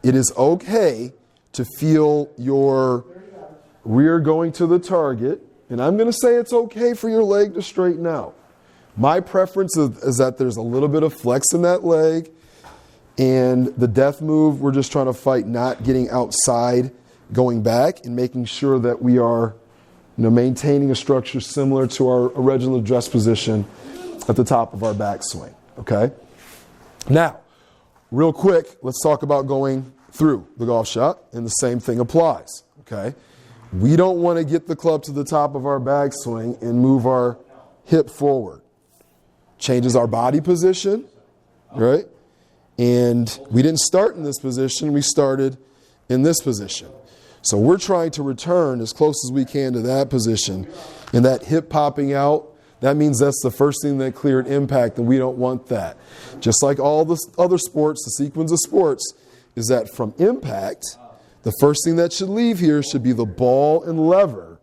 It is okay to feel your rear going to the target. And I'm going to say it's okay for your leg to straighten out. My preference is that there's a little bit of flex in that leg. And the death move, we're just trying to fight not getting outside, going back, and making sure that we are maintaining a structure similar to our original address position at the top of our backswing. Okay? Now, real quick, let's talk about going through the golf shot, and the same thing applies. Okay? We don't want to get the club to the top of our backswing and move our hip forward. Changes our body position, right? And we didn't start in this position, we started in this position. So we're trying to return as close as we can to that position. And that hip popping out, that means that's the first thing that cleared impact, and we don't want that. Just like all the other sports, the sequence of sports is that from impact, the first thing that should leave here should be the ball and lever,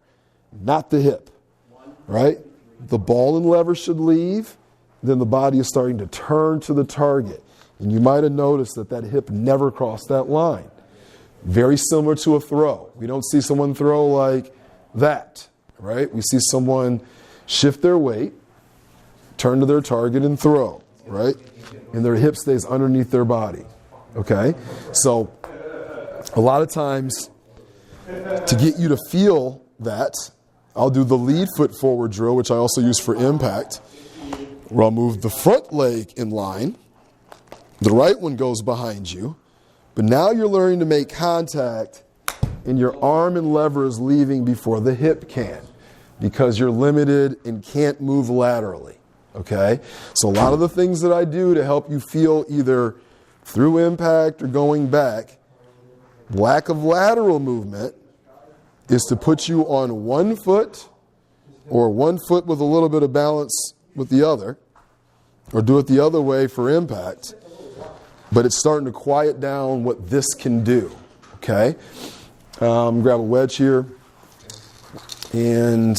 not the hip, right? The ball and lever should leave, then the body is starting to turn to the target. And you might have noticed that that hip never crossed that line. Very similar to a throw. We don't see someone throw like that, right? We see someone shift their weight, turn to their target and throw, right? And their hip stays underneath their body, okay? So a lot of times to get you to feel that, I'll do the lead foot forward drill, which I also use for impact, where I'll move the front leg in line. The right one goes behind you. But now you're learning to make contact and your arm and lever is leaving before the hip can because you're limited and can't move laterally, okay? So a lot of the things that I do to help you feel either through impact or going back, lack of lateral movement is to put you on one foot or one foot with a little bit of balance with the other, or do it the other way for impact. But it's starting to quiet down what this can do, okay? Grab a wedge here. And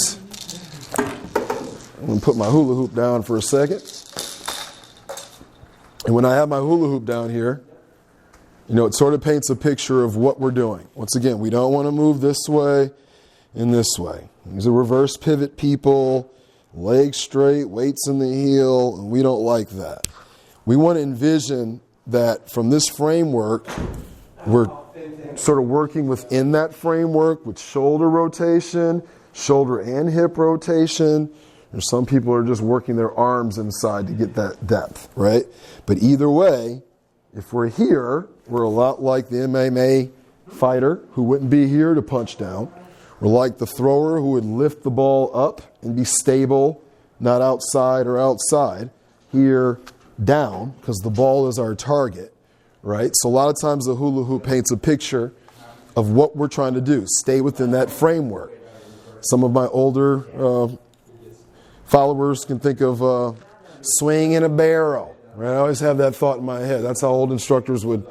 I'm going to put my hula hoop down for a second. And when I have my hula hoop down here, it sort of paints a picture of what we're doing. Once again, we don't want to move this way and this way. These are reverse pivot people, legs straight, weights in the heel, and we don't like that. We want to envision that from this framework, we're sort of working within that framework with shoulder rotation, shoulder and hip rotation. Or some people are just working their arms inside to get that depth, right? But either way, if we're here, we're a lot like the MMA fighter who wouldn't be here to punch down. We're like the thrower who would lift the ball up and be stable, not outside or outside. Here, down, because the ball is our target, right? So a lot of times the hula hoop paints a picture of what we're trying to do. Stay within that framework. Some of my older followers can think of swing in a barrel, right? I always have that thought in my head. That's how old instructors would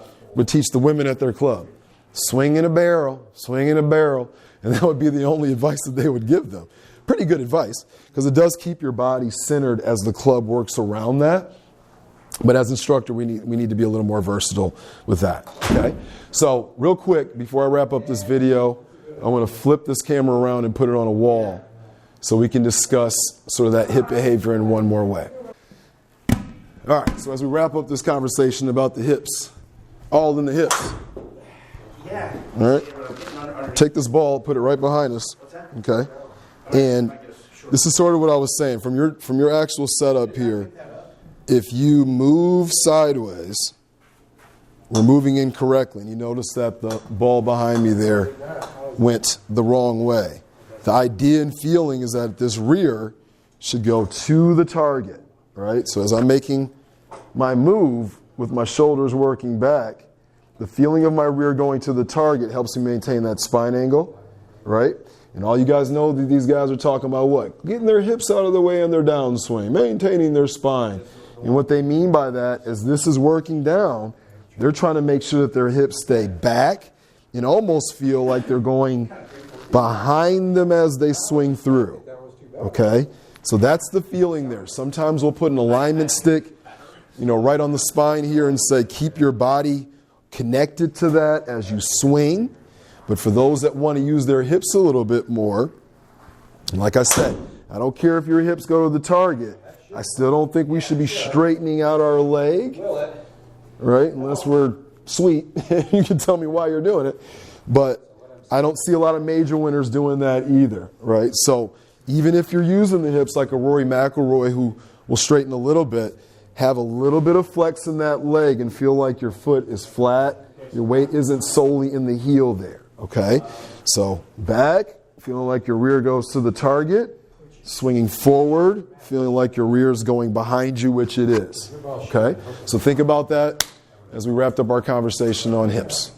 teach the women at their club. Swing in a barrel, swing in a barrel. And that would be the only advice that they would give them. Pretty good advice, because it does keep your body centered as the club works around that. But as instructor, we need to be a little more versatile with that, okay? So real quick, before I wrap up this video, I want to flip this camera around and put it on a wall so we can discuss sort of that hip behavior in one more way. All right, so as we wrap up this conversation about the hips, all in the hips. Yeah. All right, take this ball, put it right behind us, okay? And this is sort of what I was saying. From your actual setup here, if you move sideways, we're moving incorrectly. And you notice that the ball behind me there went the wrong way. The idea and feeling is that this rear should go to the target, right? So as I'm making my move with my shoulders working back, the feeling of my rear going to the target helps me maintain that spine angle, right? And all you guys know that these guys are talking about what? Getting their hips out of the way on their downswing, maintaining their spine. And what they mean by that is this is working down. They're trying to make sure that their hips stay back and almost feel like they're going behind them as they swing through. Okay? So that's the feeling there. Sometimes we'll put an alignment stick, right on the spine here and say, keep your body connected to that as you swing. But for those that want to use their hips a little bit more, like I said, I don't care if your hips go to the target. I still don't think we should be straightening out our leg, right? Unless we're sweet. You can tell me why you're doing it. But I don't see a lot of major winners doing that either, right? So even if you're using the hips like a Rory McIlroy who will straighten a little bit, have a little bit of flex in that leg and feel like your foot is flat. Your weight isn't solely in the heel there, okay? So back, feeling like your rear goes to the target. Swinging forward, feeling like your rear is going behind you, which it is, okay? So think about that as we wrapped up our conversation on hips.